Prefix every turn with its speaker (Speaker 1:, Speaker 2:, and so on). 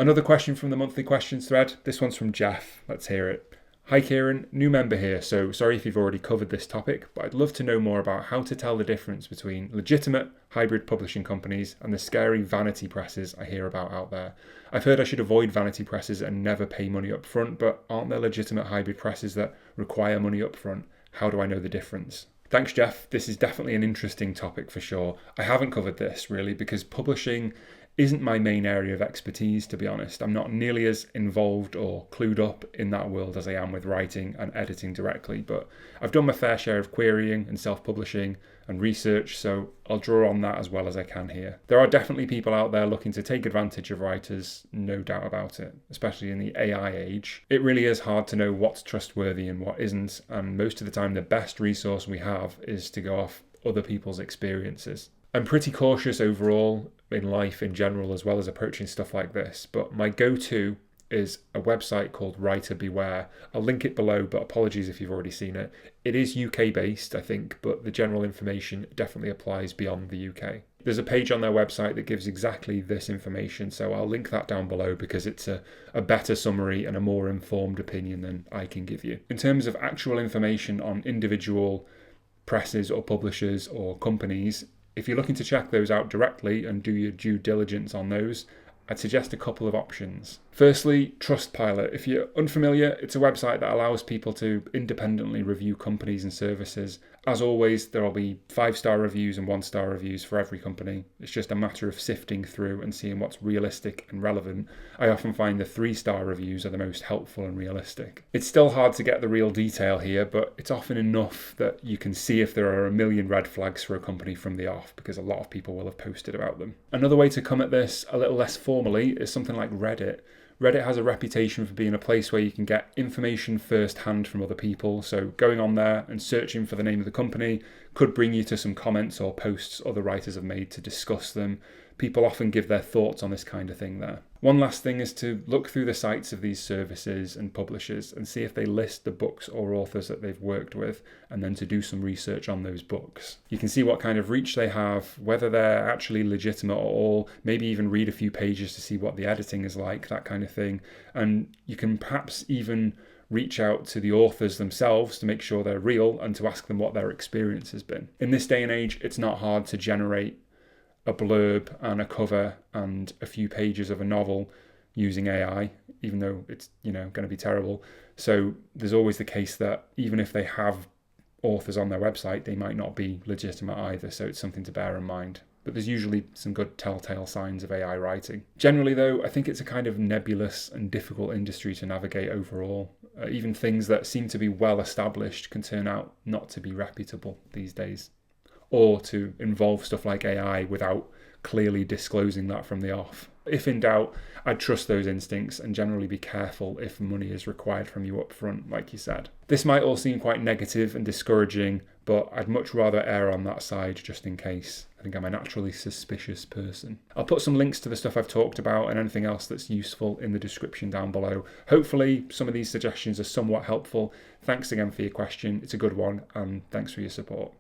Speaker 1: Another question from the monthly questions thread. This one's from Jeff. Let's hear it. Hi Kieren, new member here, so sorry if you've already covered this topic, but I'd love to know more about how to tell the difference between legitimate hybrid publishing companies and the scary vanity presses I hear about out there. I've heard I should avoid vanity presses and never pay money up front, but aren't there legitimate hybrid presses that require money up front? How do I know the difference? Thanks, Jeff. This is definitely an interesting topic for sure. I haven't covered this really because publishing isn't my main area of expertise, to be honest. I'm not nearly as involved or clued up in that world as I am with writing and editing directly, but I've done my fair share of querying and self-publishing and research, so I'll draw on that as well as I can here. There are definitely people out there looking to take advantage of writers, no doubt about it, especially in the AI age. It really is hard to know what's trustworthy and what isn't, and most of the time the best resource we have is to go off other people's experiences. I'm pretty cautious overall in life in general, as well as approaching stuff like this, but my go-to is a website called WriterBeware. I'll link it below, but apologies if you've already seen it. It is UK based, I think, but the general information definitely applies beyond the UK. There's a page on their website that gives exactly this information, so I'll link that down below because it's a better summary and a more informed opinion than I can give you. In terms of actual information on individual presses or publishers or companies, if you're looking to check those out directly and do your due diligence on those, I'd suggest a couple of options. Firstly, Trustpilot. If you're unfamiliar, it's a website that allows people to independently review companies and services. As always, there will be 5-star reviews and 1-star reviews for every company. It's just a matter of sifting through and seeing what's realistic and relevant. I often find the 3-star reviews are the most helpful and realistic. It's still hard to get the real detail here, but it's often enough that you can see if there are a million red flags for a company from the off, because a lot of people will have posted about them. Another way to come at this a little less formally is something like Reddit. Reddit has a reputation for being a place where you can get information firsthand from other people, so going on there and searching for the name of the company could bring you to some comments or posts other writers have made to discuss them. People often give their thoughts on this kind of thing there. One last thing is to look through the sites of these services and publishers and see if they list the books or authors that they've worked with, and then to do some research on those books. You can see what kind of reach they have, whether they're actually legitimate at all, maybe even read a few pages to see what the editing is like, that kind of thing. And you can perhaps even reach out to the authors themselves to make sure they're real and to ask them what their experience has been. In this day and age, it's not hard to generate a blurb and a cover and a few pages of a novel using AI, even though it's, going to be terrible. So there's always the case that even if they have authors on their website, they might not be legitimate either. So it's something to bear in mind. But there's usually some good telltale signs of AI writing. Generally though, I think it's a kind of nebulous and difficult industry to navigate overall. Even things that seem to be well established can turn out not to be reputable these days, or to involve stuff like AI without clearly disclosing that from the off. If in doubt, I'd trust those instincts and generally be careful if money is required from you up front, like you said. This might all seem quite negative and discouraging, but I'd much rather err on that side just in case. I think I'm a naturally suspicious person. I'll put some links to the stuff I've talked about and anything else that's useful in the description down below. Hopefully some of these suggestions are somewhat helpful. Thanks again for your question. It's a good one, and thanks for your support.